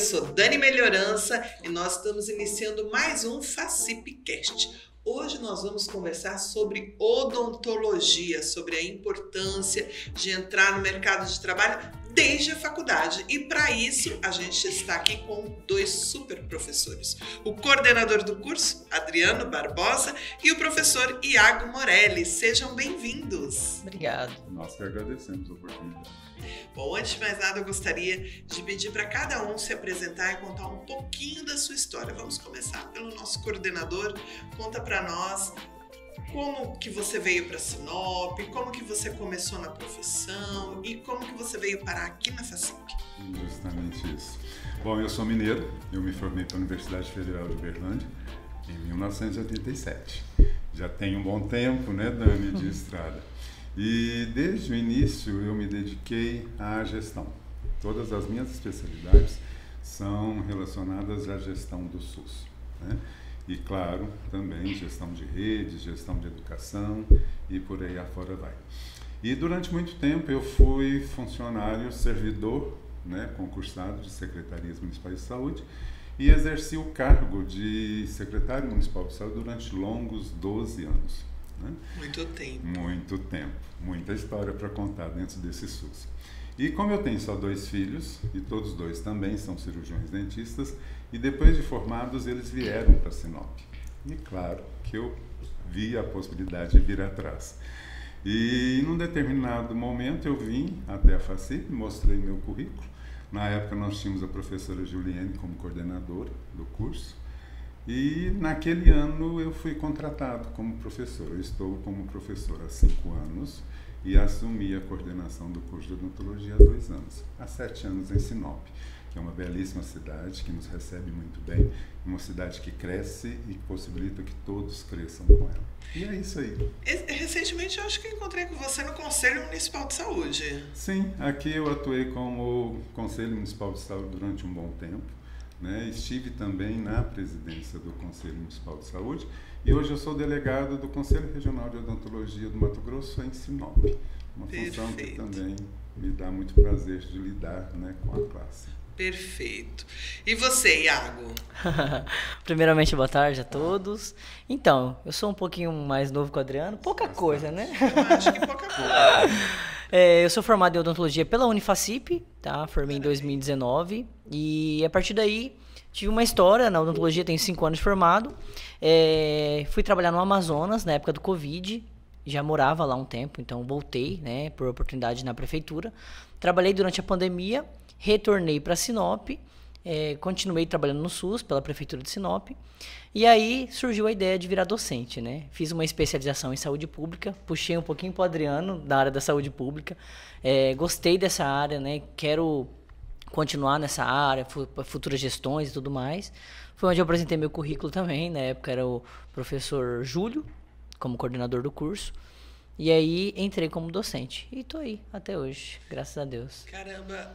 sou Dani Melhorança e nós estamos iniciando mais um FACIPcast. Hoje nós vamos conversar sobre odontologia, sobre a importância de entrar no mercado de trabalho desde a faculdade. E para isso a gente está aqui com dois super professores. O coordenador do curso, Adriano Barbosa, e o professor Iago Morelli. Sejam bem-vindos. Obrigado. Nós que agradecemos a oportunidade. Bom, antes de mais nada, eu gostaria de pedir para cada um se apresentar e contar um pouquinho da sua história. Vamos começar pelo nosso coordenador. Conta para nós como que você veio para Sinop, como que você começou na profissão e como que você veio parar aqui na FACIP. Justamente isso. Bom, eu sou mineiro, eu me formei pela Universidade Federal de Uberlândia em 1987. Já tem um bom tempo, né, Dani, de estrada. E desde o início eu me dediquei à gestão. Todas as minhas especialidades são relacionadas à gestão do SUS, né? E claro, também gestão de rede, gestão de educação e por aí afora vai. E durante muito tempo eu fui funcionário servidor, né, concursado de secretarias municipais de saúde e exerci o cargo de secretário municipal de saúde durante longos 12 anos. Né? Muito tempo. Muito tempo, muita história para contar dentro desse SUS. E como eu tenho só 2 filhos, e todos 2 também são cirurgiões dentistas, e depois de formados eles vieram para Sinop. E claro que eu vi a possibilidade de vir atrás. E num determinado momento eu vim até a FACIP, mostrei meu currículo. Na época nós tínhamos a professora Juliane como coordenadora do curso. E naquele ano eu fui contratado como professor. Eu estou como professor há 5 anos e assumi a coordenação do curso de odontologia há 2 anos. Há 7 anos em Sinop, que é uma belíssima cidade que nos recebe muito bem, uma cidade que cresce e que possibilita que todos cresçam com ela. E é isso aí. Recentemente eu acho que eu encontrei com você no Conselho Municipal de Saúde. Sim, aqui eu atuei como Conselho Municipal de Saúde durante um bom tempo. Né? Estive também na presidência do Conselho Municipal de Saúde e hoje eu sou delegado do Conselho Regional de Odontologia do Mato Grosso em Sinop. Uma função que também me dá muito prazer de lidar, né, com a classe. Perfeito. E você, Iago? Primeiramente, boa tarde a todos. Então, eu sou um pouquinho mais novo que o Adriano, pouca coisa, né? Eu acho que pouca coisa. Eu sou formado em odontologia pela Unifacip, tá? Formei em 2019 e a partir daí tive uma história na odontologia, tenho 5 anos de formado. Fui trabalhar no Amazonas na época do Covid, já morava lá um tempo, então voltei, né, por oportunidade na prefeitura. Trabalhei durante a pandemia, retornei para Sinop, continuei trabalhando no SUS pela prefeitura de Sinop. E aí surgiu a ideia de virar docente, né? Fiz uma especialização em saúde pública, puxei um pouquinho para o Adriano, da área da saúde pública. Gostei dessa área, né? Quero continuar nessa área, futuras gestões e tudo mais. Foi onde eu apresentei meu currículo também, na época era o professor Júlio, como coordenador do curso. E aí entrei como docente. E tô aí até hoje, graças a Deus. Caramba,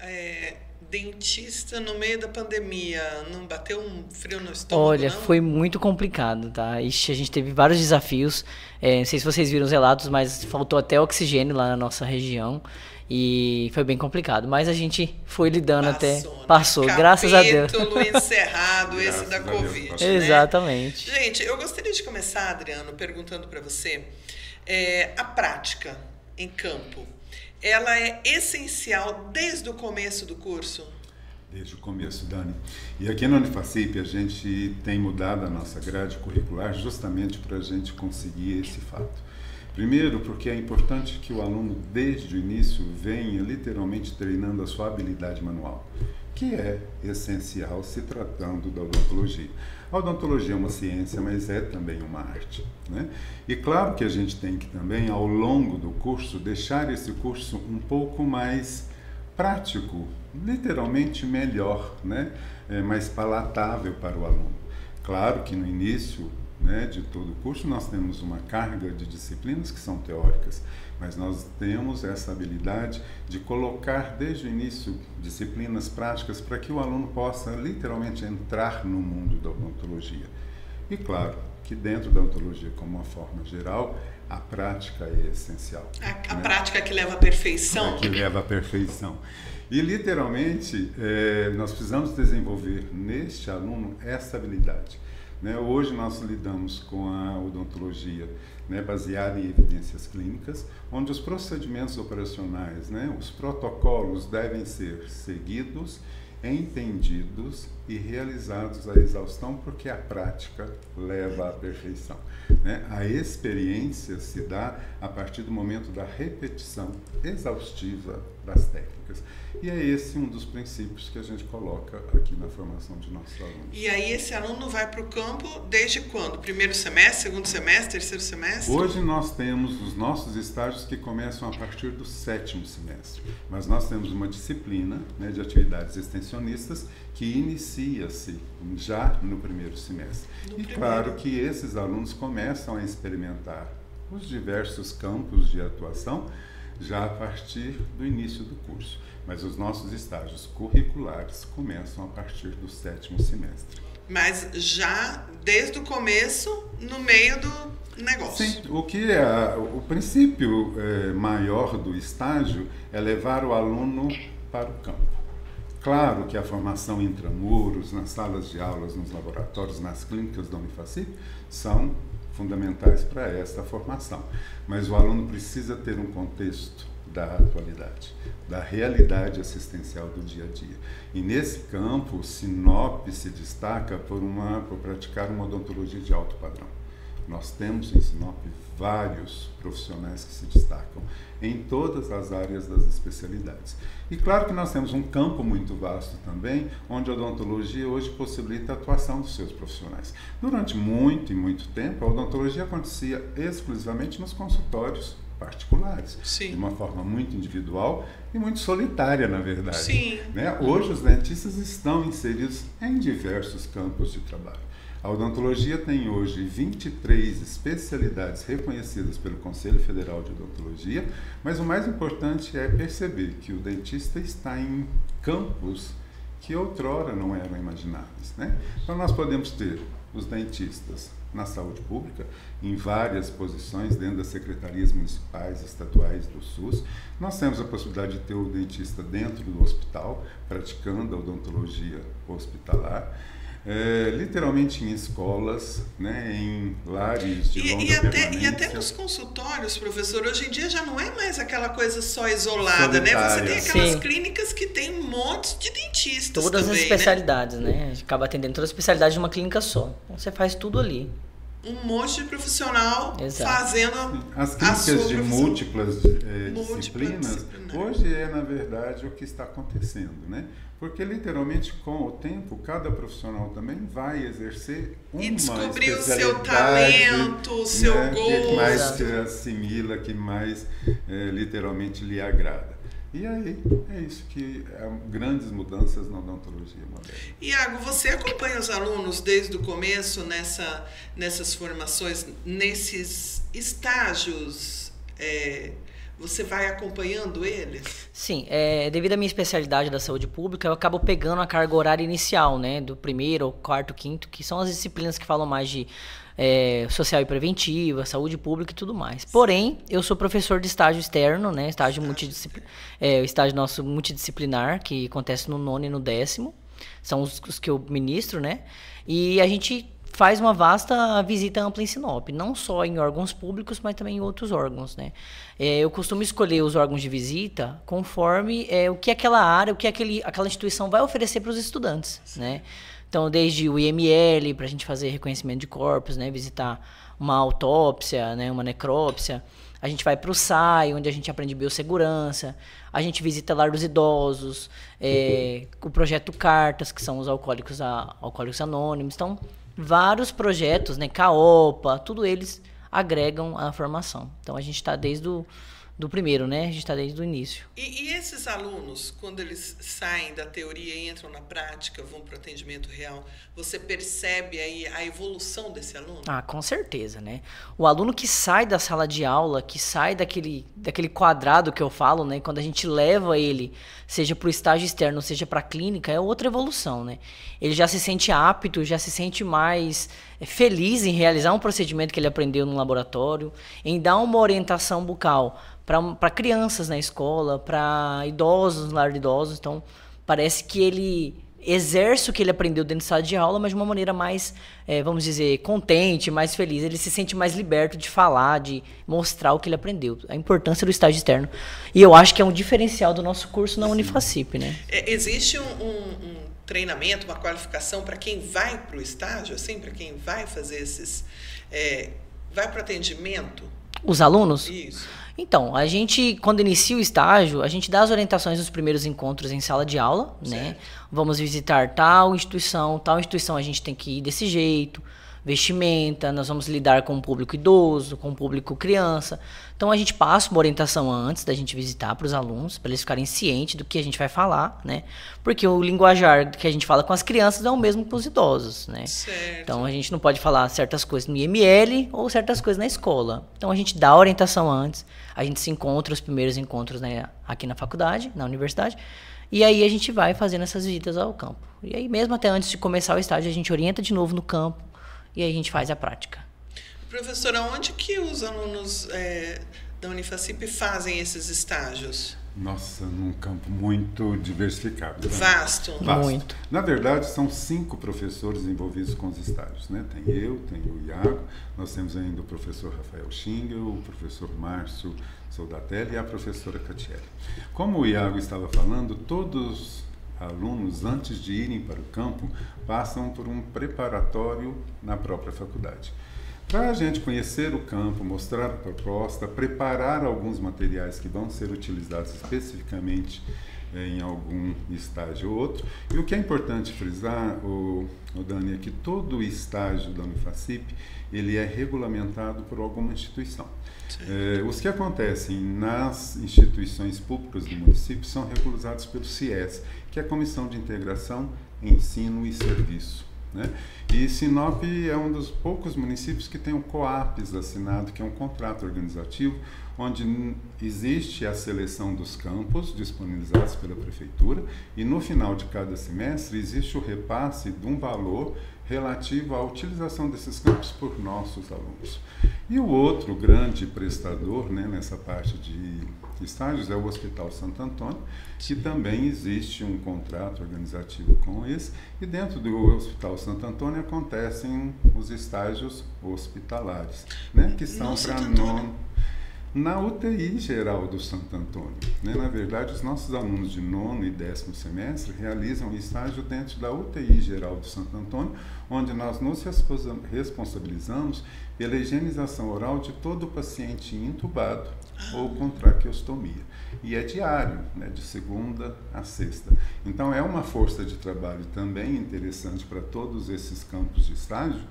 dentista no meio da pandemia, não bateu um frio no estômago? Olha, não? Foi muito complicado, tá? Ixi, a gente teve vários desafios. Não sei se vocês viram os relatos, mas faltou até oxigênio lá na nossa região. E foi bem complicado. Mas a gente foi lidando Passou, graças a Deus. Capítulo encerrado, esse da Covid, né? Exatamente. Gente, eu gostaria de começar, Adriano, perguntando para você. A prática em campo, ela é essencial desde o começo do curso? Desde o começo, Dani. E aqui na Unifacip a gente tem mudado a nossa grade curricular justamente para a gente conseguir esse fato. Primeiro, porque é importante que o aluno, desde o início, venha literalmente treinando a sua habilidade manual, que é essencial se tratando da odontologia. A odontologia é uma ciência, mas é também uma arte, né? E claro que a gente tem que também, ao longo do curso, deixar esse curso um pouco mais prático, literalmente melhor, né? Mais palatável para o aluno. Claro que no início, né, de todo o curso nós temos uma carga de disciplinas que são teóricas, mas nós temos essa habilidade de colocar desde o início disciplinas práticas para que o aluno possa literalmente entrar no mundo da odontologia. E claro que dentro da odontologia, como uma forma geral, A prática é essencial. A prática que leva à perfeição. Que leva à perfeição. E, literalmente, nós precisamos desenvolver neste aluno essa habilidade. Né? Hoje nós lidamos com a odontologia, né, baseada em evidências clínicas, onde os procedimentos operacionais, né, os protocolos devem ser seguidos, entendidos e realizados à exaustão, porque a prática leva à perfeição. Né? A experiência se dá a partir do momento da repetição exaustiva das técnicas. E é esse um dos princípios que a gente coloca aqui na formação de nossos alunos. E aí esse aluno vai para o campo desde quando? Primeiro semestre, segundo semestre, terceiro semestre? Hoje nós temos os nossos estágios que começam a partir do 7º semestre, mas nós temos uma disciplina, né, de atividades extensionistas que inicia-se já no primeiro semestre. Claro que esses alunos começam a experimentar os diversos campos de atuação já a partir do início do curso, mas os nossos estágios curriculares começam a partir do 7º semestre. Mas já desde o começo, no meio do negócio. Sim, o princípio maior do estágio é levar o aluno para o campo. Claro que a formação intramuros, nas salas de aulas, nos laboratórios, nas clínicas da Unifacip, são fundamentais para esta formação. Mas o aluno precisa ter um contexto da atualidade, da realidade assistencial do dia a dia. E nesse campo, o Sinop se destaca por praticar uma odontologia de alto padrão. Nós temos em Sinop vários profissionais que se destacam em todas as áreas das especialidades. E claro que nós temos um campo muito vasto também, onde a odontologia hoje possibilita a atuação dos seus profissionais. Durante muito e muito tempo, a odontologia acontecia exclusivamente nos consultórios particulares, Sim. de uma forma muito individual e muito solitária, na verdade. Sim. Né? Hoje os dentistas estão inseridos em diversos campos de trabalho. A odontologia tem hoje 23 especialidades reconhecidas pelo Conselho Federal de Odontologia, mas o mais importante é perceber que o dentista está em campos que outrora não eram imagináveis. Né? Então nós podemos ter os dentistas na saúde pública, em várias posições dentro das secretarias municipais, estaduais do SUS. Nós temos a possibilidade de ter o dentista dentro do hospital, praticando a odontologia hospitalar. Literalmente em escolas, né, em lares de longa permanência. E até nos consultórios, professor, hoje em dia já não é mais aquela coisa só isolada, né? Você tem aquelas Sim. clínicas que tem um monte de dentistas todas também, as especialidades, né? A gente acaba atendendo todas as especialidades de uma clínica só. Então você faz tudo ali. Um monte de profissional Exato. fazendo as clínicas de múltiplas disciplinas, disciplinar. hoje é, na verdade, o que está acontecendo, né? Porque, literalmente, com o tempo, cada profissional também vai exercer uma e descobrir o especialidade, seu talento, o seu né, gosto. que mais te assimila, que mais, literalmente, lhe agrada. E aí, é isso que grandes mudanças na odontologia moderna. Iago, você acompanha os alunos desde o começo nessas formações, nesses estágios? Você vai acompanhando eles? Sim, devido à minha especialidade da saúde pública, eu acabo pegando a carga horária inicial, né? Do primeiro, quarto, quinto, que são as disciplinas que falam mais de social e preventiva, saúde pública e tudo mais. Porém, eu sou professor de estágio externo, né? Estágio multidisciplinar, o estágio nosso multidisciplinar, que acontece no 9º e no 10º. São os que eu ministro, né? E a gente faz uma vasta visita ampla em Sinop, não só em órgãos públicos, mas também em outros órgãos, né? Eu costumo escolher os órgãos de visita conforme o que aquela área, o que aquela instituição vai oferecer para os estudantes, né? Então, desde o IML, para a gente fazer reconhecimento de corpos, né? Visitar uma autópsia, né? Uma necrópsia. A gente vai para o SAI, onde a gente aprende biossegurança. A gente visita lar dos idosos, o projeto Cartas, que são os alcoólicos anônimos. Então, vários projetos, né? CAOPA, tudo eles agregam a formação. Então, a gente está desde do primeiro, né? A gente está desde o início. E esses alunos, quando eles saem da teoria e entram na prática, vão para o atendimento real, você percebe aí a evolução desse aluno? Ah, com certeza, né? O aluno que sai da sala de aula, que sai daquele quadrado que eu falo, né? Quando a gente leva ele, seja para o estágio externo, seja para a clínica, é outra evolução, né? Ele já se sente apto, já se sente mais feliz em realizar um procedimento que ele aprendeu no laboratório, em dar uma orientação bucal para crianças na escola, para idosos, no lar de idosos. Então, parece que ele exerce o que ele aprendeu dentro da sala de aula, mas de uma maneira mais, vamos dizer, contente, mais feliz. Ele se sente mais liberto de falar, de mostrar o que ele aprendeu. A importância do estágio externo. E eu acho que é um diferencial do nosso curso na Unifacip, né? Existe um treinamento, uma qualificação para quem vai para o estágio, assim, para quem vai fazer esses... vai para o atendimento? Os alunos? Isso. Então, a gente, quando inicia o estágio, a gente dá as orientações dos primeiros encontros em sala de aula, né? Vamos visitar tal instituição a gente tem que ir desse jeito, vestimenta, nós vamos lidar com o público idoso, com o público criança. Então, a gente passa uma orientação antes da gente visitar para os alunos, para eles ficarem cientes do que a gente vai falar, né? Porque o linguajar que a gente fala com as crianças é o mesmo com os idosos, né? Certo. Então, a gente não pode falar certas coisas no IML ou certas coisas na escola. Então, a gente dá a orientação antes, a gente se encontra, os primeiros encontros, né, aqui na faculdade, na universidade, e aí a gente vai fazendo essas visitas ao campo. E aí, mesmo até antes de começar o estágio, a gente orienta de novo no campo, e aí a gente faz a prática. Professora, onde que os alunos da Unifacip fazem esses estágios? Nossa, num campo muito diversificado. Né? Vasto. Muito. Na verdade, são 5 professores envolvidos com os estágios. Né? Tem eu, tem o Iago, nós temos ainda o professor Rafael Schingel, o professor Márcio Soldatelli e a professora Catiele. Como o Iago estava falando, todos alunos, antes de irem para o campo, passam por um preparatório na própria faculdade. Para a gente conhecer o campo, mostrar a proposta, preparar alguns materiais que vão ser utilizados especificamente em algum estágio ou outro. E o que é importante frisar, Dani, é que todo o estágio da Unifacip, ele é regulamentado por alguma instituição. Os que acontecem nas instituições públicas do município são regulados pelo CIES, que é a Comissão de Integração, Ensino e Serviço. Né? E Sinop é um dos poucos municípios que tem um COAPES assinado, que é um contrato organizativo, onde existe a seleção dos campos disponibilizados pela prefeitura e no final de cada semestre existe o repasse de um valor relativo à utilização desses campos por nossos alunos. E o outro grande prestador, né, nessa parte de estágios é o Hospital Santo Antônio, que também existe um contrato organizativo com esse, e dentro do Hospital Santo Antônio acontecem os estágios hospitalares, né, que são para na UTI geral do Santo Antônio. Né? Na verdade, os nossos alunos de 9º e 10º semestre realizam estágio dentro da UTI geral do Santo Antônio, onde nós nos responsabilizamos pela higienização oral de todo paciente intubado ou com traqueostomia. E é diário, né, de segunda a sexta. Então, é uma força de trabalho também interessante para todos esses campos de estágio,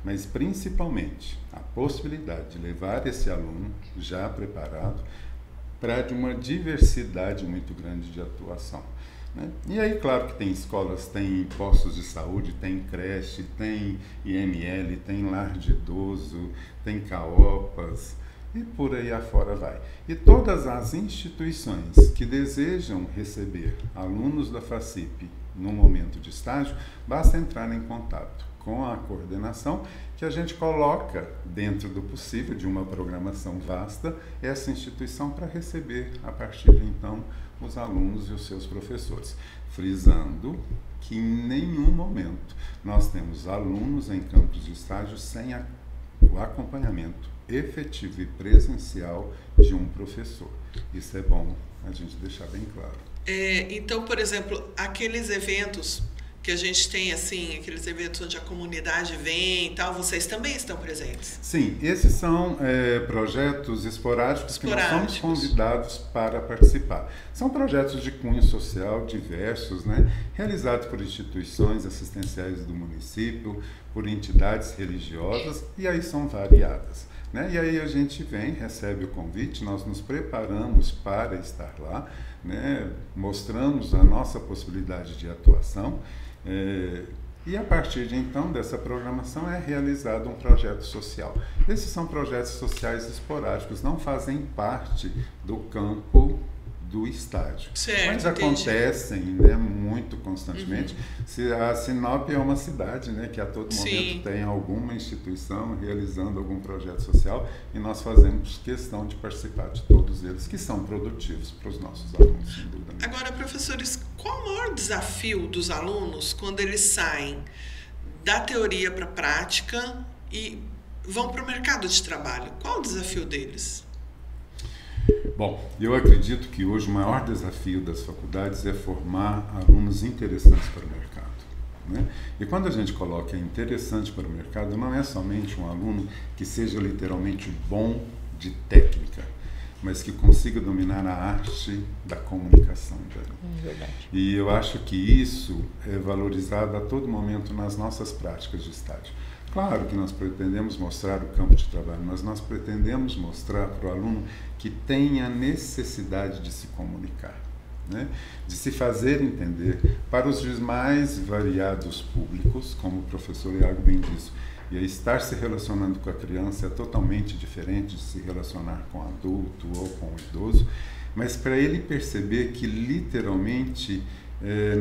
mas principalmente a possibilidade de levar esse aluno já preparado para de uma diversidade muito grande de atuação. Né? E aí, claro que tem escolas, tem postos de saúde, tem creche, tem IML, tem lar de idoso, tem CAOPAS e por aí afora vai. E todas as instituições que desejam receber alunos da FACIP no momento de estágio, basta entrar em contato com a coordenação, que a gente coloca dentro do possível, de uma programação vasta, essa instituição para receber, a partir de então, os alunos e os seus professores. Frisando que em nenhum momento nós temos alunos em campos de estágio sem o acompanhamento efetivo e presencial de um professor. Isso é bom a gente deixar bem claro. Então, por exemplo, aqueles eventos que a gente tem, assim, aqueles eventos onde a comunidade vem e tal, vocês também estão presentes? Sim, esses são projetos esporádicos que nós somos convidados para participar. São projetos de cunho social diversos, né, realizados por instituições assistenciais do município, por entidades religiosas, e aí são variadas. Né? E aí a gente vem, recebe o convite, nós nos preparamos para estar lá, né? Mostramos a nossa possibilidade de atuação, e a partir de então dessa programação é realizado um projeto social. Esses são projetos sociais esporádicos, não fazem parte do campo do estádio, certo, mas acontecem, né, muito constantemente. A Sinop é uma cidade, né, que a todo momento tem alguma instituição realizando algum projeto social, e nós fazemos questão de participar de todos eles, que são produtivos para os nossos alunos, sem dúvida nenhuma. Agora, professores, qual o maior desafio dos alunos quando eles saem da teoria para a prática e vão para o mercado de trabalho? Qual o desafio deles? Bom, eu acredito que hoje o maior desafio das faculdades é formar alunos interessantes para o mercado, né? E quando a gente coloca interessante para o mercado, não é somente um aluno que seja literalmente bom de técnica, mas que consiga dominar a arte da comunicação. Verdade. E eu acho que isso é valorizado a todo momento nas nossas práticas de estágio. Claro que nós pretendemos mostrar o campo de trabalho, mas nós pretendemos mostrar para o aluno que tem a necessidade de se comunicar, né? De se fazer entender para os mais variados públicos, como o professor Iago bem disse. E estar se relacionando com a criança é totalmente diferente de se relacionar com o adulto ou com o idoso, mas para ele perceber que literalmente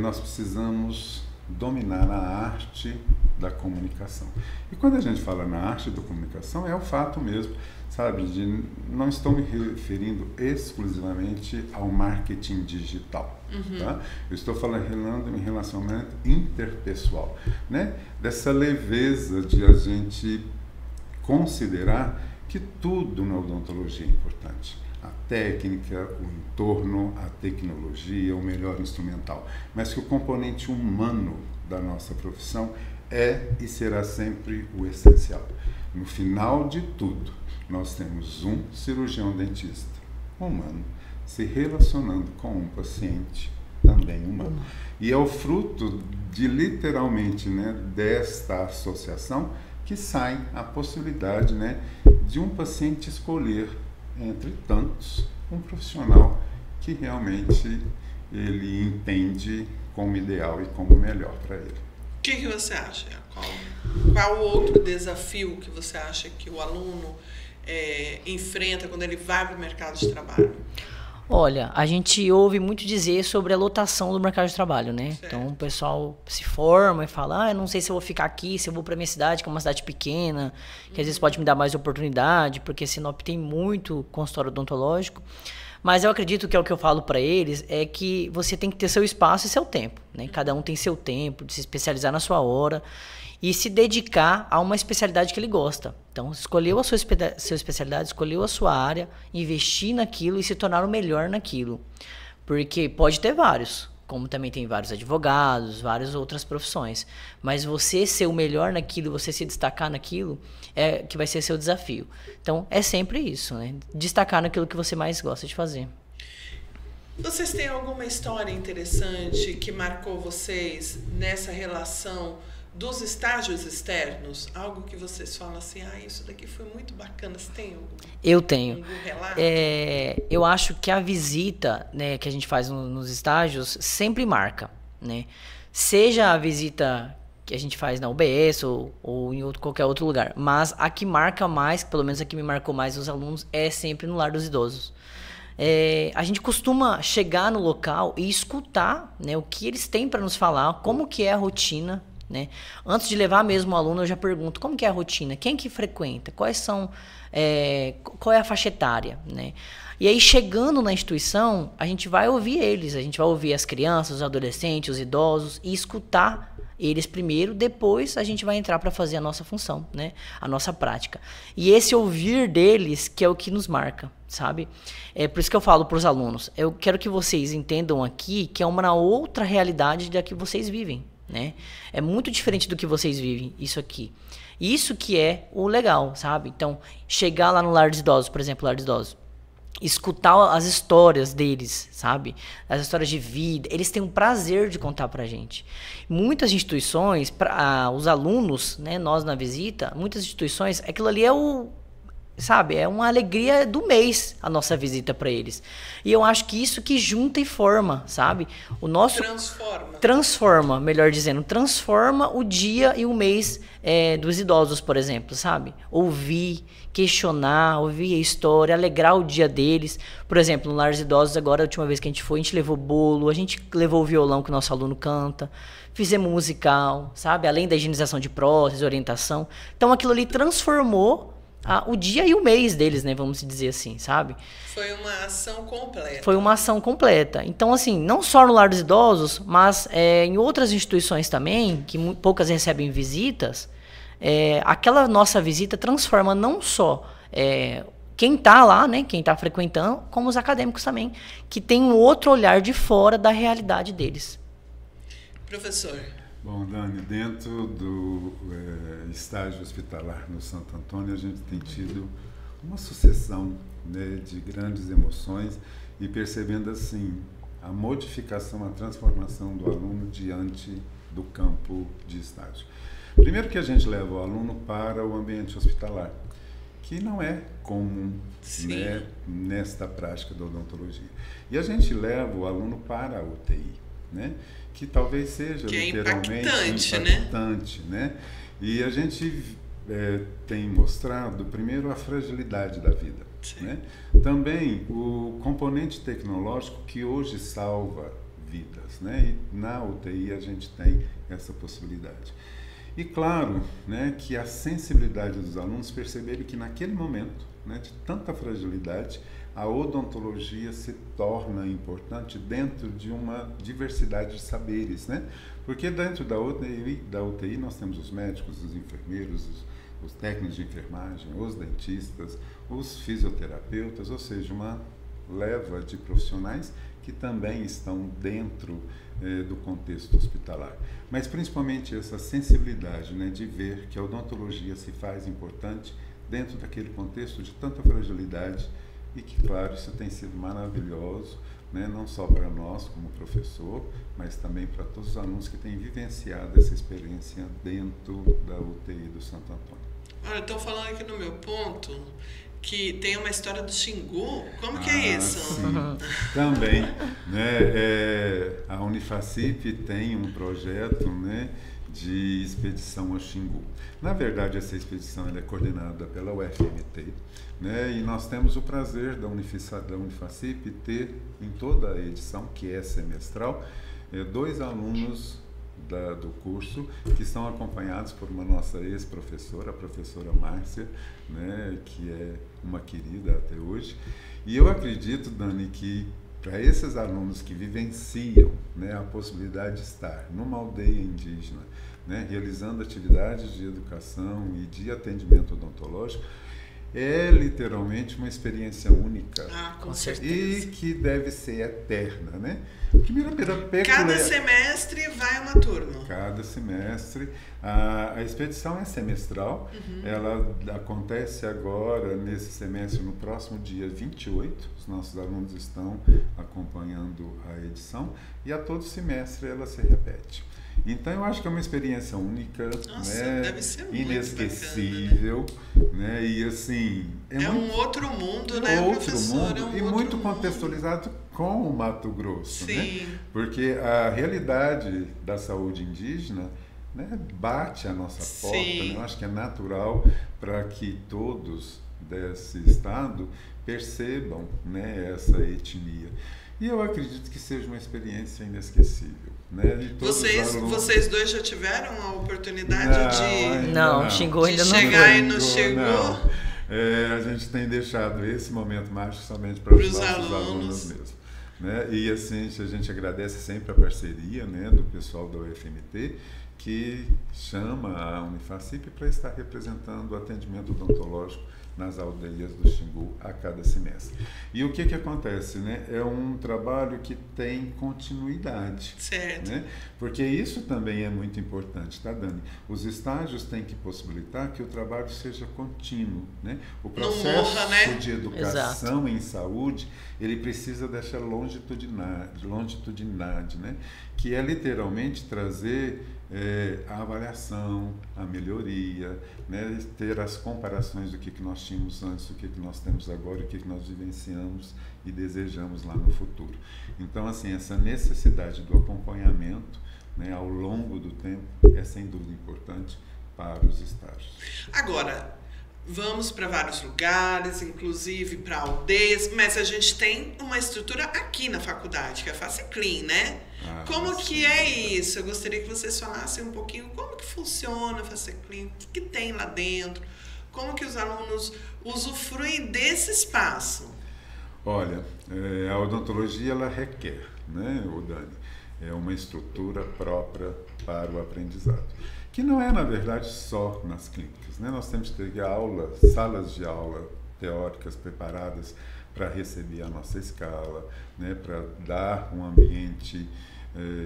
nós precisamos dominar a arte da comunicação. E quando a gente fala na arte da comunicação, é o fato mesmo, sabe, de não estou me referindo exclusivamente ao marketing digital, tá? Eu estou falando em relacionamento interpessoal, né? Dessa leveza de a gente considerar que tudo na odontologia é importante. A técnica, o entorno, a tecnologia, o melhor instrumental, mas que o componente humano da nossa profissão é e será sempre o essencial. No final de tudo, nós temos um cirurgião dentista humano se relacionando com um paciente também humano. E é o fruto de literalmente, né, desta associação que sai a possibilidade, né, de um paciente escolher entre tantos um profissional que realmente ele entende como ideal e como melhor para ele. O que você acha? Qual outro desafio que você acha que o aluno enfrenta quando ele vai para o mercado de trabalho? Olha, a gente ouve muito dizer sobre a lotação do mercado de trabalho, né? Certo. Então o pessoal se forma e fala, eu não sei se eu vou ficar aqui, se eu vou para minha cidade, que é uma cidade pequena, que às vezes pode me dar mais oportunidade, porque Sinop tem muito consultório odontológico. Mas eu acredito que é o que eu falo para eles, é que você tem que ter seu espaço e seu tempo, né? Cada um tem seu tempo de se especializar na sua hora e se dedicar a uma especialidade que ele gosta. Então, escolheu a sua especialidade, escolheu a sua área, investir naquilo e se tornar o melhor naquilo. Porque pode ter vários, como também tem vários advogados, várias outras profissões. Mas você ser o melhor naquilo, você se destacar naquilo, é que vai ser seu desafio. Então, é sempre isso, né? Destacar naquilo que você mais gosta de fazer. Vocês têm alguma história interessante que marcou vocês nessa relação dos estágios externos? Algo que vocês falam assim, isso daqui foi muito bacana. Você tem algum? Eu tenho. Algum relato? Eu acho que a visita, né, que a gente faz nos estágios sempre marca, né? Seja a visita que a gente faz na UBS ou em qualquer outro lugar. Mas a que marca mais, pelo menos a que me marcou mais os alunos, é sempre no Lar dos Idosos. A gente costuma chegar no local e escutar, né, o que eles têm para nos falar, como que é a rotina, né? Antes de levar mesmo o aluno, eu já pergunto como que é a rotina, quem que frequenta, qual é a faixa etária, né? E aí, chegando na instituição, a gente vai ouvir eles, a gente vai ouvir as crianças, os adolescentes, os idosos e escutar eles primeiro, depois a gente vai entrar para fazer a nossa função, né? A nossa prática. E esse ouvir deles que é o que nos marca, sabe? É por isso que eu falo para os alunos, eu quero que vocês entendam aqui que é uma outra realidade da que vocês vivem, né? É muito diferente do que vocês vivem, isso aqui. Isso que é o legal, sabe? Então, chegar lá no lar dos idosos, por exemplo, lar dos idosos, escutar as histórias deles, sabe? As histórias de vida, eles têm um prazer de contar pra gente. Muitas instituições, os alunos, né, nós na visita, muitas instituições, aquilo ali é sabe, é uma alegria do mês a nossa visita para eles. E eu acho que isso que junta e forma, sabe? O nosso transforma, melhor dizendo, transforma o dia e o mês dos idosos, por exemplo, sabe? Ouvir, questionar, ouvir a história, alegrar o dia deles. Por exemplo, no Lar dos Idosos, agora, a última vez que a gente foi, a gente levou bolo, a gente levou o violão que o nosso aluno canta, fizemos musical, sabe? Além da higienização de prótese, orientação. Então, aquilo ali transformou o dia e o mês deles, né? Vamos dizer assim, sabe? Foi uma ação completa. Foi uma ação completa. Então, assim, não só no Lar dos Idosos, mas em outras instituições também, que poucas recebem visitas, aquela nossa visita transforma não só quem está lá, né? Quem está frequentando, como os acadêmicos também, que tem um outro olhar de fora da realidade deles. Professor. Bom, Dani, dentro do estágio hospitalar no Santo Antônio, a gente tem tido uma sucessão, né, de grandes emoções e percebendo, assim, a modificação, a transformação do aluno diante do campo de estágio. Primeiro que a gente leva o aluno para o ambiente hospitalar, que não é comum, né, nesta prática da odontologia. E a gente leva o aluno para a UTI, né? Que talvez seja literalmente impactante, né? E a gente tem mostrado, primeiro, a fragilidade da vida, né? Também o componente tecnológico que hoje salva vidas, né? E na UTI a gente tem essa possibilidade. E claro, né, que a sensibilidade dos alunos perceberem que naquele momento, né, de tanta fragilidade, a odontologia se torna importante dentro de uma diversidade de saberes, né? Porque dentro da UTI nós temos os médicos, os enfermeiros, os técnicos de enfermagem, os dentistas, os fisioterapeutas, ou seja, uma leva de profissionais que também estão dentro do contexto hospitalar. Mas principalmente essa sensibilidade, né, de ver que a odontologia se faz importante dentro daquele contexto de tanta fragilidade. E que, claro, isso tem sido maravilhoso, né? Não só para nós como professor, mas também para todos os alunos que têm vivenciado essa experiência dentro da UTI do Santo Antônio. Olha, estão falando aqui no meu ponto que tem uma história do Xingu. Como que é isso? Sim. Também, né? A Unifacip tem um projeto, né, de expedição ao Xingu. Na verdade, essa expedição ela é coordenada pela UFMT, né? E nós temos o prazer da Unifacip ter em toda a edição, que é semestral, 2 alunos do curso que são acompanhados por uma nossa ex-professora, a professora Márcia, né, que é uma querida até hoje. E eu acredito, Dani, que para esses alunos que vivenciam, né, a possibilidade de estar numa aldeia indígena, né, realizando atividades de educação e de atendimento odontológico, é literalmente uma experiência única. Com certeza. E que deve ser eterna, né? Cada semestre vai uma turma. Cada semestre. A expedição é semestral. Ela acontece agora, nesse semestre, no próximo dia 28. Os nossos alunos estão acompanhando a edição. E a todo semestre ela se repete. Então, eu acho que é uma experiência única, nossa, né? Deve ser muito inesquecível, bacana, né? E assim... um outro mundo, né, professor? E muito contextualizado com o Mato Grosso, né? Porque a realidade da saúde indígena, né, bate a nossa porta, né? Eu acho que é natural para que todos desse estado percebam, né, essa etnia. E eu acredito que seja uma experiência inesquecível. Né? Vocês dois já tiveram a oportunidade de... Não, Xingu ainda não chegar aí no Xingu? A gente tem deixado esse momento mágico somente para os nossos alunos mesmo. Né? E assim, a gente agradece sempre a parceria, né, do pessoal da UFMT que chama a Unifacip para estar representando o atendimento odontológico nas aldeias do Xingu a cada semestre. E o que acontece, né? É um trabalho que tem continuidade. Certo. Né? Porque isso também é muito importante, tá, Dani? Os estágios têm que possibilitar que o trabalho seja contínuo, né? O processo de educação em saúde, ele precisa dessa longitudinalidade, né? Que é literalmente trazer a avaliação, a melhoria, né? Ter as comparações do que nós tínhamos antes, do que nós temos agora, o que nós vivenciamos e desejamos lá no futuro. Então, assim, essa necessidade do acompanhamento, né, ao longo do tempo é sem dúvida importante para os estágios. Agora, vamos para vários lugares, inclusive para aldeias, mas a gente tem uma estrutura aqui na faculdade, que é a FaceClean, né? Como que é isso? Eu gostaria que vocês falassem um pouquinho como que funciona a FaceClean, o que tem lá dentro, como que os alunos usufruem desse espaço. Olha, a odontologia ela requer, né, Dani, uma estrutura própria para o aprendizado, que não é, na verdade, só nas clínicas, né? Nós temos que ter salas de aula teóricas preparadas para receber a nossa escala, né, para dar um ambiente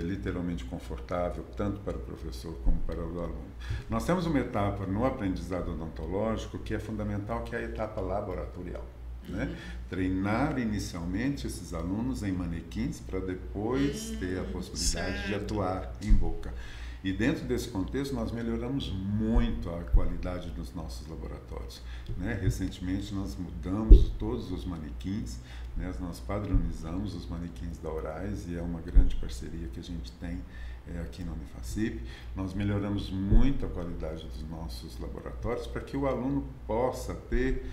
literalmente confortável, tanto para o professor como para o aluno. Nós temos uma etapa no aprendizado odontológico que é fundamental, que é a etapa laboratorial. Né? Treinar inicialmente esses alunos em manequins para depois ter a possibilidade de atuar em boca. E dentro desse contexto nós melhoramos muito a qualidade dos nossos laboratórios. Né? Recentemente nós mudamos todos os manequins, né? Nós padronizamos os manequins da Orais e é uma grande parceria que a gente tem aqui na Unifacip. Nós melhoramos muito a qualidade dos nossos laboratórios para que o aluno possa ter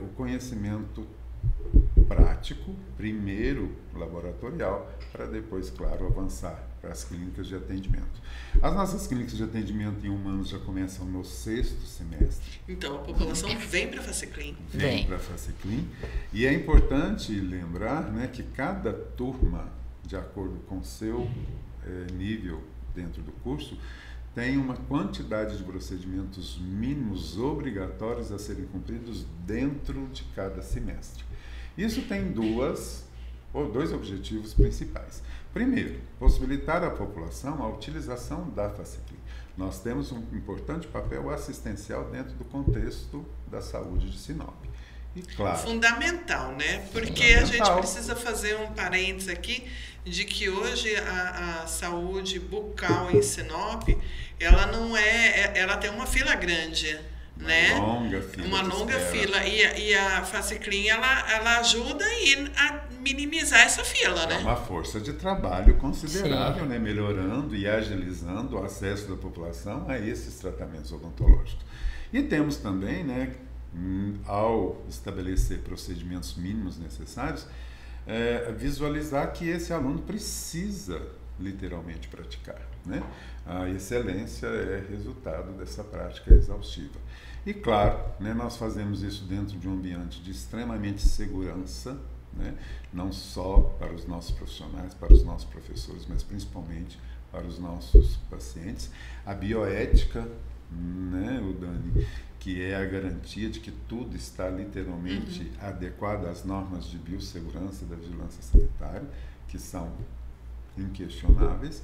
o conhecimento prático, primeiro laboratorial, para depois, claro, avançar para as clínicas de atendimento. As nossas clínicas de atendimento em humanos já começam no 6º semestre. Então, a população vem para a FaceClean. Vem para a FaceClean. E é importante lembrar, né, que cada turma, de acordo com o seu nível dentro do curso, tem uma quantidade de procedimentos mínimos obrigatórios a serem cumpridos dentro de cada semestre. Isso tem dois objetivos principais. Primeiro, possibilitar à população a utilização da FaceClean. Nós temos um importante papel assistencial dentro do contexto da saúde de Sinop. E, claro, fundamental, né? Porque a gente precisa fazer um parênteses aqui de que hoje a saúde bucal em Sinop, ela tem uma fila grande, né? Uma longa fila. E a FaceClean, ela ajuda a minimizar essa fila, né? É uma força de trabalho considerável, né? Melhorando e agilizando o acesso da população a esses tratamentos odontológicos. E temos também, né, ao estabelecer procedimentos mínimos necessários, visualizar que esse aluno precisa literalmente praticar, né? A excelência é resultado dessa prática exaustiva. E claro, né, nós fazemos isso dentro de um ambiente de extremamente segurança, né? Não só para os nossos profissionais, para os nossos professores, mas principalmente para os nossos pacientes. A bioética, né, Dani, que é a garantia de que tudo está literalmente adequado às normas de biossegurança da vigilância sanitária, que são inquestionáveis.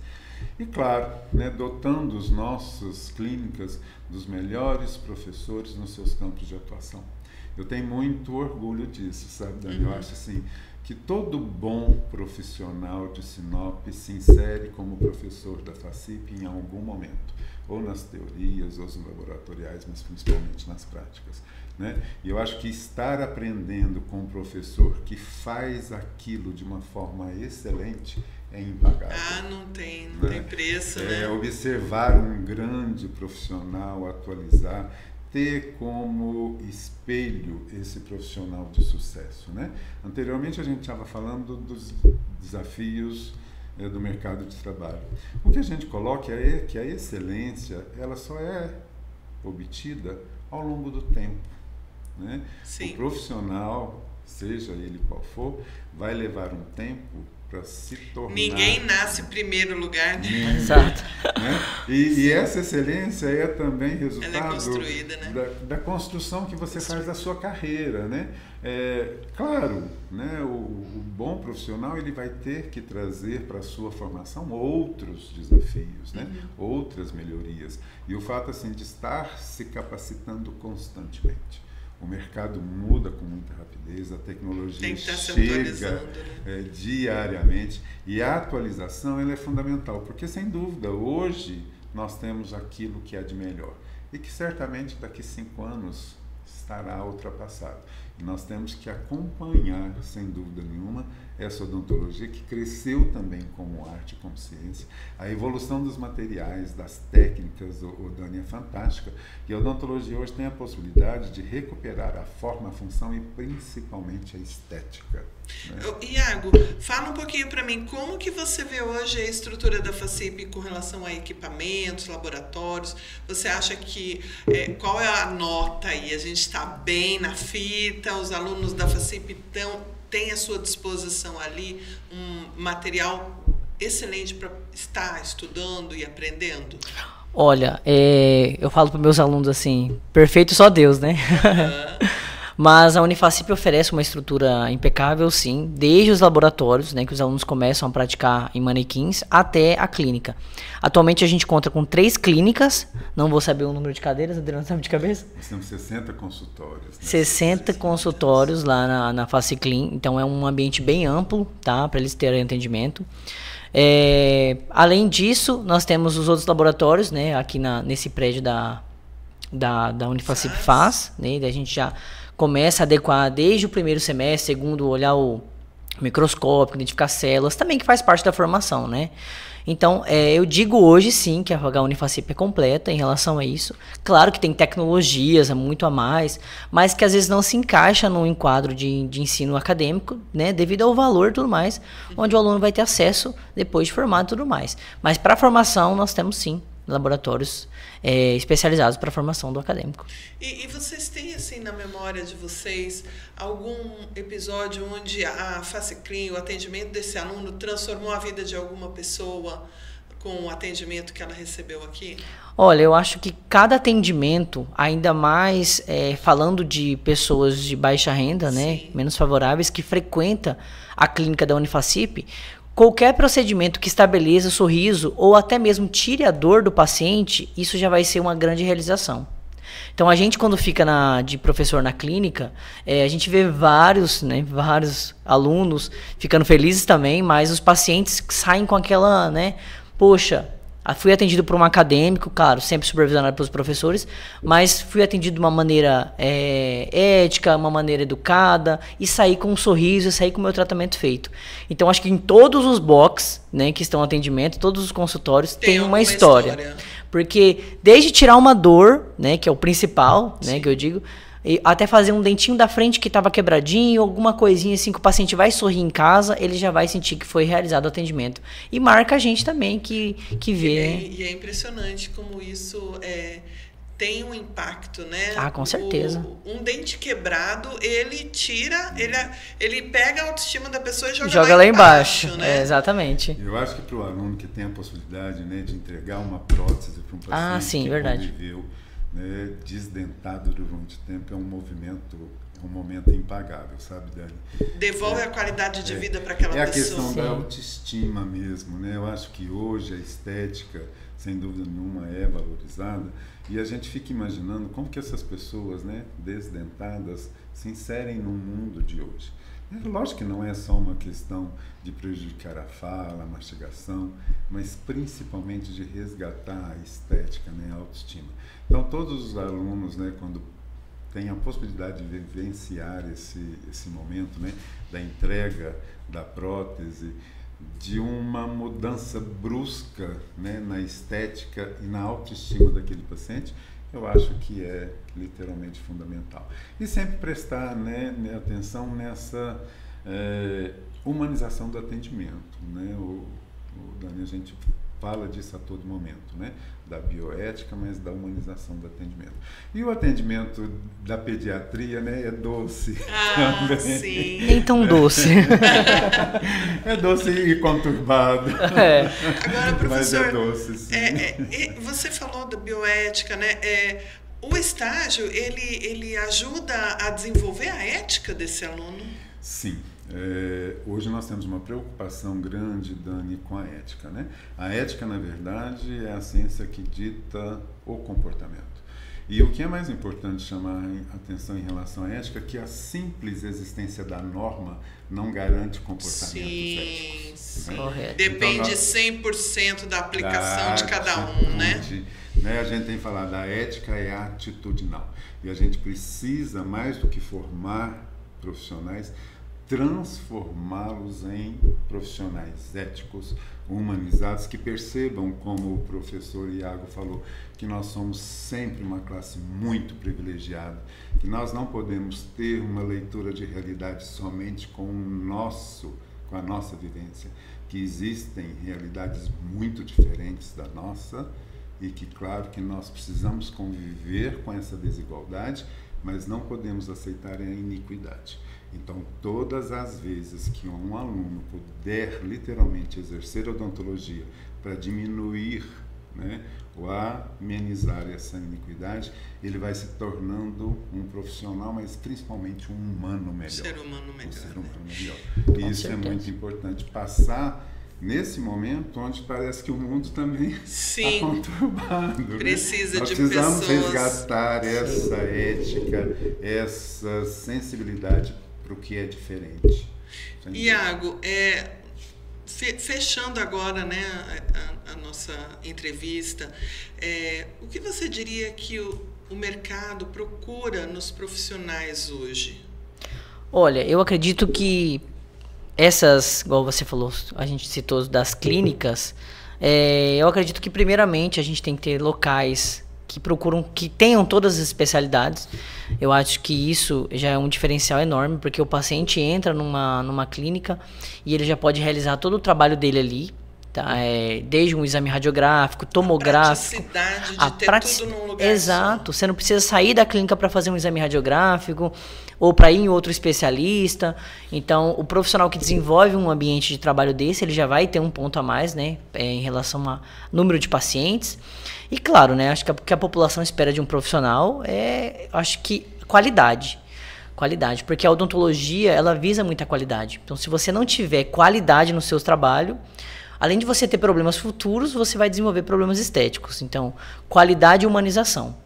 E claro, né, dotando as nossas clínicas dos melhores professores nos seus campos de atuação. Eu tenho muito orgulho disso, sabe, Dani? Eu acho assim, que todo bom profissional de Sinop se insere como professor da FaCip em algum momento, ou nas teorias, ou nos laboratoriais, mas principalmente nas práticas, né? E eu acho que estar aprendendo com um professor que faz aquilo de uma forma excelente é impagável. Não tem preço, né? Observar um grande profissional atualizar, ter como espelho esse profissional de sucesso, né? Anteriormente a gente estava falando dos desafios do mercado de trabalho. O que a gente coloca é que a excelência ela só é obtida ao longo do tempo, né? Sim. O profissional, seja ele qual for, vai levar um tempo para se tornar... Ninguém nasce em primeiro lugar, né? Exato. Né? E essa excelência é também resultado Ela é construída, né? da construção que você faz da sua carreira, né? Claro, né? O bom profissional ele vai ter que trazer para a sua formação outros desafios, né? Outras melhorias. E o fato assim, de estar se capacitando constantemente. O mercado muda com muita rapidez, a tecnologia chega diariamente e a atualização ela é fundamental, porque sem dúvida hoje nós temos aquilo que é de melhor e que certamente daqui 5 anos estará ultrapassado. E nós temos que acompanhar, sem dúvida nenhuma, essa odontologia que cresceu também como arte, como ciência. A evolução dos materiais, das técnicas, o Dani, é fantástica. E a odontologia hoje tem a possibilidade de recuperar a forma, a função e principalmente a estética. Né? Iago, fala um pouquinho para mim, como que você vê hoje a estrutura da FACIP com relação a equipamentos, laboratórios? Você acha que, qual é a nota aí? A gente está bem na fita, os alunos da FACIP têm à sua disposição ali um material excelente para estar estudando e aprendendo? Olha, eu falo para meus alunos assim, perfeito só Deus, né? Mas a Unifacip oferece uma estrutura impecável, sim, desde os laboratórios, né, que os alunos começam a praticar em manequins, até a clínica. Atualmente a gente conta com 3 clínicas, não vou saber o número de cadeiras, Adriano, sabe de cabeça? Nós temos 60 consultórios. Né? 60 consultórios lá na FaciClean, então é um ambiente bem amplo, tá, para eles terem atendimento. Além disso, nós temos os outros laboratórios, né, aqui nesse prédio da Unifacip FAS, né, a gente já começa a adequar desde o primeiro semestre, segundo, olhar o microscópio, identificar células, também que faz parte da formação, né? Então, eu digo hoje sim que a Unifacip é completa em relação a isso. Claro que tem tecnologias, muito a mais, mas que às vezes não se encaixa num enquadro de ensino acadêmico, né? Devido ao valor e tudo mais, onde o aluno vai ter acesso depois de formado e tudo mais. Mas para a formação, nós temos sim laboratórios especializados para a formação do acadêmico. E vocês têm, assim, na memória de vocês, algum episódio onde a FaciClean, o atendimento desse aluno, transformou a vida de alguma pessoa com o atendimento que ela recebeu aqui? Olha, eu acho que cada atendimento, ainda mais falando de pessoas de baixa renda, né, menos favoráveis, que frequenta a clínica da Unifacip, qualquer procedimento que estabeleça o sorriso ou até mesmo tire a dor do paciente, isso já vai ser uma grande realização. Então, a gente, quando fica de professor na clínica, a gente vê vários alunos ficando felizes também, mas os pacientes saem com aquela, né, poxa, fui atendido por um acadêmico, claro, sempre supervisionado pelos professores, mas fui atendido de uma maneira ética, uma maneira educada, e saí com um sorriso, e saí com o meu tratamento feito. Então, acho que em todos os box, né, que estão em atendimento, todos os consultórios, tem uma história. Porque desde tirar uma dor, né, que é o principal, né, que eu digo, até fazer um dentinho da frente que estava quebradinho, alguma coisinha assim que o paciente vai sorrir em casa, ele já vai sentir que foi realizado o atendimento. E marca a gente também que vê. E é impressionante como isso tem um impacto, né? Ah, com certeza. Um dente quebrado, ele pega a autoestima da pessoa e joga lá embaixo. Né? exatamente. Eu acho que para o aluno que tem a possibilidade, né, de entregar uma prótese para um paciente que conviveu, né, desdentado durante tempo, é um momento impagável, sabe, Dani? Devolve a qualidade de vida para aquela pessoa. É a questão da autoestima mesmo, né? Eu acho que hoje a estética, sem dúvida nenhuma, é valorizada e a gente fica imaginando como que essas pessoas, né, desdentadas, se inserem no mundo de hoje. Lógico que não é só uma questão de prejudicar a fala, a mastigação, mas principalmente de resgatar a estética, né, a autoestima. Então, todos os alunos, né, quando têm a possibilidade de vivenciar esse momento, né, da entrega da prótese, de uma mudança brusca, né, na estética e na autoestima daquele paciente, eu acho que é literalmente fundamental. E sempre prestar, né, atenção nessa humanização do atendimento. Né? Dani, a gente fala disso a todo momento, né? Da bioética, mas da humanização do atendimento. E o atendimento da pediatria, né, é doce também. Sim. Nem tão doce. É doce e conturbado. Agora, professor, mas é doce, sim. Você falou da bioética, né? O estágio, ele ajuda a desenvolver a ética desse aluno? Sim. Hoje nós temos uma preocupação grande, Dani, com a ética, né? A ética, na verdade, é a ciência que dita o comportamento. E o que é mais importante chamar a atenção em relação à ética é que a simples existência da norma não garante comportamentos éticos. Sim. Né? Depende então, 100% da aplicação de cada um, né? A gente tem que falar da ética é atitudinal. E a gente precisa, mais do que formar profissionais, transformá-los em profissionais éticos, humanizados, que percebam, como o professor Iago falou, que nós somos sempre uma classe muito privilegiada, que nós não podemos ter uma leitura de realidade somente com a nossa vivência, que existem realidades muito diferentes da nossa e que, claro, que nós precisamos conviver com essa desigualdade, mas não podemos aceitar a iniquidade. Então, todas as vezes que um aluno puder literalmente exercer odontologia para diminuir, né, ou amenizar essa iniquidade, ele vai se tornando um profissional, mas principalmente um humano melhor. Ser humano melhor. Um ser humano né? melhor. Com E isso certeza. é muito importante, passar nesse momento onde parece que o mundo também está conturbado. Precisa nós de precisamos pessoas. resgatar essa ética, essa sensibilidade para o que é diferente. Iago, fechando agora, né, a nossa entrevista, o que você diria que o mercado procura nos profissionais hoje? Olha, eu acredito que essas, igual você falou, a gente citou das clínicas, eu acredito que primeiramente a gente tem que ter locais que procuram, que tenham todas as especialidades. Eu acho que isso já é um diferencial enorme, porque o paciente entra numa clínica e ele já pode realizar todo o trabalho dele ali, tá? Desde um exame radiográfico, tomográfico. A praticidade de ter tudo num lugar Exato. só. Você não precisa sair da clínica para fazer um exame radiográfico ou para ir em outro especialista. Então, o profissional que desenvolve um ambiente de trabalho desse, ele já vai ter um ponto a mais, né, em relação ao número de pacientes. E claro, né, acho que o que a população espera de um profissional acho que qualidade, porque a odontologia, ela visa muita qualidade. Então, se você não tiver qualidade no seu trabalho, além de você ter problemas futuros, você vai desenvolver problemas estéticos. Então, qualidade e humanização.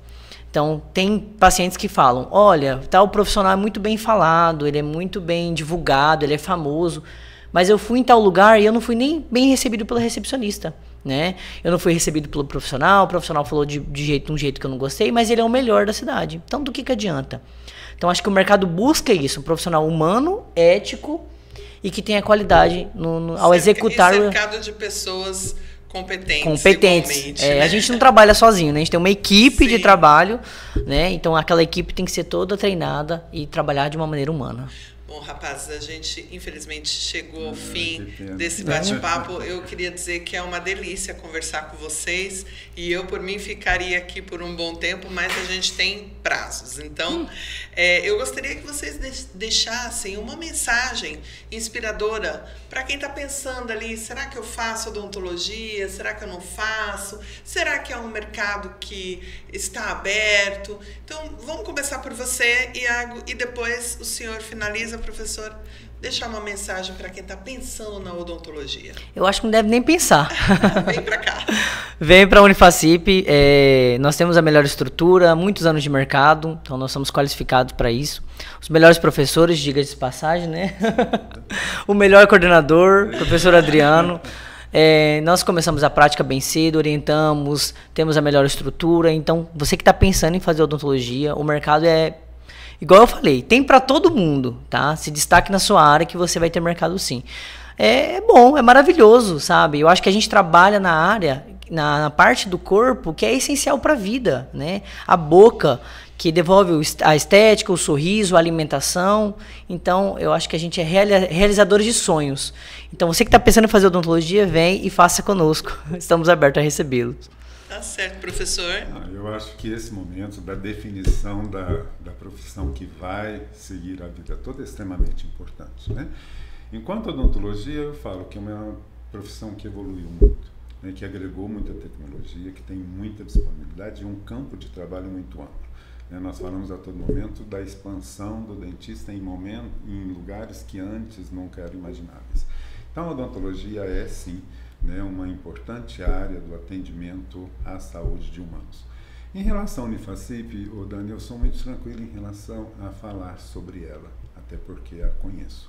Então, tem pacientes que falam, olha, tal profissional é muito bem falado, ele é muito bem divulgado, ele é famoso, mas eu fui em tal lugar e eu não fui nem bem recebido pela recepcionista, né? Eu não fui recebido pelo profissional, o profissional falou de um jeito que eu não gostei, mas ele é o melhor da cidade. Então, do que adianta? Então, acho que o mercado busca isso, um profissional humano, ético e que tenha qualidade ao executar... E cercado de pessoas competentes. Né? A gente não trabalha sozinho, né? A gente tem uma equipe Sim. de trabalho, né? Então aquela equipe tem que ser toda treinada e trabalhar de uma maneira humana. Bom, rapazes, a gente infelizmente chegou ao fim desse bate-papo. Eu queria dizer que é uma delícia conversar com vocês e eu, por mim, ficaria aqui por um bom tempo, mas a gente tem prazos. Então, eu gostaria que vocês deixassem uma mensagem inspiradora para quem está pensando ali, será que eu faço odontologia? Será que eu não faço? Será que é um mercado que está aberto? Então, vamos começar por você, Iago, e depois o senhor finaliza, professor, deixar uma mensagem para quem está pensando na odontologia. Eu acho que não deve nem pensar. Vem para cá. Vem para a Unifacip. Nós temos a melhor estrutura, muitos anos de mercado, então nós somos qualificados para isso. Os melhores professores, diga-se de passagem, né? O melhor coordenador, professor Adriano. Nós começamos a prática bem cedo, orientamos, temos a melhor estrutura. Então, você que está pensando em fazer odontologia, o mercado igual eu falei, tem para todo mundo, tá? Se destaque na sua área que você vai ter mercado sim. É bom, é maravilhoso, sabe? Eu acho que a gente trabalha na área, na parte do corpo que é essencial para a vida, né? A boca, que devolve a estética, o sorriso, a alimentação. Então, eu acho que a gente é realizadores de sonhos. Então, você que está pensando em fazer odontologia, vem e faça conosco. Estamos abertos a recebê-los. Tá certo, professor. Eu acho que esse momento da definição da profissão que vai seguir a vida toda é extremamente importante, né? Enquanto odontologia, eu falo que é uma profissão que evoluiu muito, né, que agregou muita tecnologia, que tem muita disponibilidade e um campo de trabalho muito amplo. Nós falamos a todo momento da expansão do dentista em lugares que antes nunca eram imagináveis. Então, a odontologia é, sim, né, uma importante área do atendimento à saúde de humanos. Em relação à Unifacip, Dani, eu sou muito tranquilo em relação a falar sobre ela, até porque a conheço.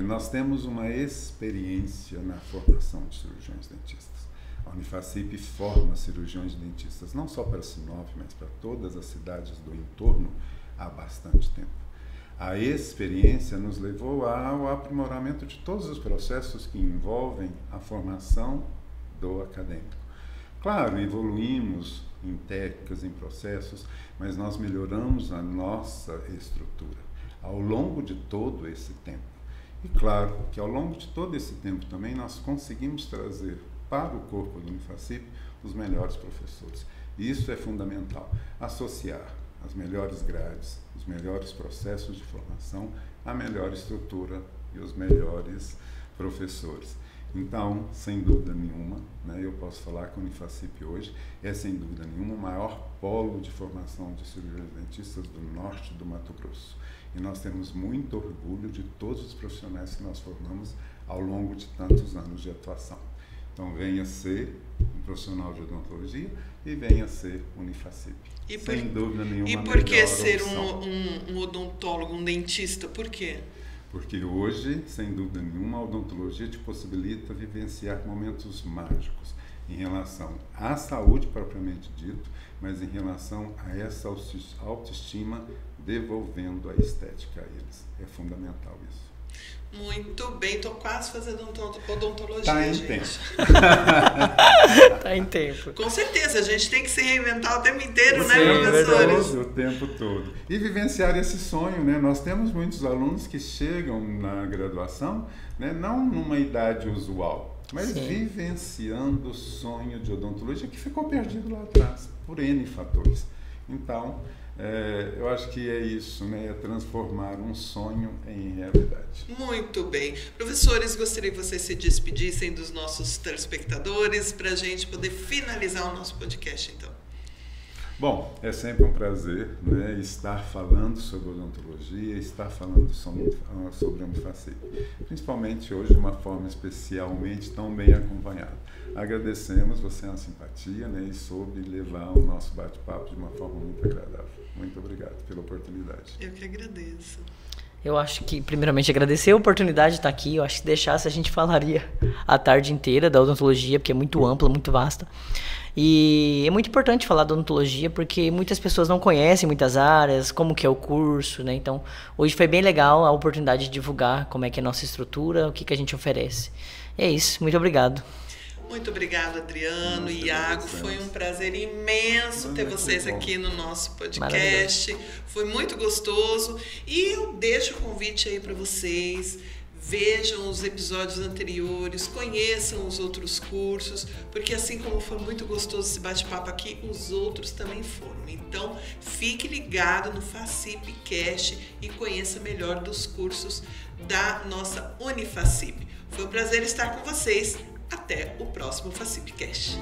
Nós temos uma experiência na formação de cirurgiões dentistas. A Unifacip forma cirurgiões dentistas não só para Sinop, mas para todas as cidades do entorno há bastante tempo. A experiência nos levou ao aprimoramento de todos os processos que envolvem a formação do acadêmico. Claro, evoluímos em técnicas, em processos, mas nós melhoramos a nossa estrutura ao longo de todo esse tempo. E claro que ao longo de todo esse tempo também nós conseguimos trazer para o corpo do Unifacip os melhores professores. E isso é fundamental, associar as melhores grades, os melhores processos de formação, a melhor estrutura e os melhores professores. Então, sem dúvida nenhuma, né, eu posso falar que a Unifacip hoje é, sem dúvida nenhuma, o maior polo de formação de cirurgiões dentistas do norte do Mato Grosso. E nós temos muito orgulho de todos os profissionais que nós formamos ao longo de tantos anos de atuação. Então, venha ser um profissional de odontologia e venha ser Unifacip. Sem dúvida nenhuma. E por que ser um odontólogo, um dentista? Por quê? Porque hoje, sem dúvida nenhuma, a odontologia te possibilita vivenciar momentos mágicos em relação à saúde propriamente dito, mas em relação a essa autoestima, devolvendo a estética a eles. É fundamental isso. Muito bem, estou quase fazendo odontologia, tá em gente. Tempo. Tá em tempo. Com certeza, a gente tem que se reinventar o tempo inteiro, né, Sim, professores? O tempo todo. E vivenciar esse sonho, né? Nós temos muitos alunos que chegam na graduação, né, não numa idade usual, mas sim, vivenciando o sonho de odontologia que ficou perdido lá atrás, por N fatores. Então, eu acho que é isso, né? É transformar um sonho em realidade. Muito bem. Professores, gostaria que vocês se despedissem dos nossos telespectadores para a gente poder finalizar o nosso podcast, então. Bom, é sempre um prazer, né, estar falando sobre odontologia, estar falando sobre a Unifacip, principalmente hoje de uma forma especialmente tão bem acompanhada. Agradecemos, você é uma simpatia, né, e soube levar o nosso bate-papo de uma forma muito agradável. Muito obrigado pela oportunidade. Eu que agradeço. Eu acho que, primeiramente, agradecer a oportunidade de estar aqui. Eu acho que se deixasse, a gente falaria a tarde inteira da odontologia, porque é muito ampla, muito vasta. E é muito importante falar da odontologia, porque muitas pessoas não conhecem muitas áreas, como que é o curso, né? Então, hoje foi bem legal a oportunidade de divulgar como é que é a nossa estrutura, o que a gente oferece. É isso, muito obrigado. Muito obrigada, Adriano e Iago. Foi um prazer imenso ter vocês aqui no nosso podcast. Foi muito gostoso. E eu deixo o convite aí para vocês. Vejam os episódios anteriores, conheçam os outros cursos, porque assim como foi muito gostoso esse bate-papo aqui, os outros também foram. Então, fique ligado no FacipCast e conheça melhor dos cursos da nossa Unifacip. Foi um prazer estar com vocês. Até o próximo FacipCast.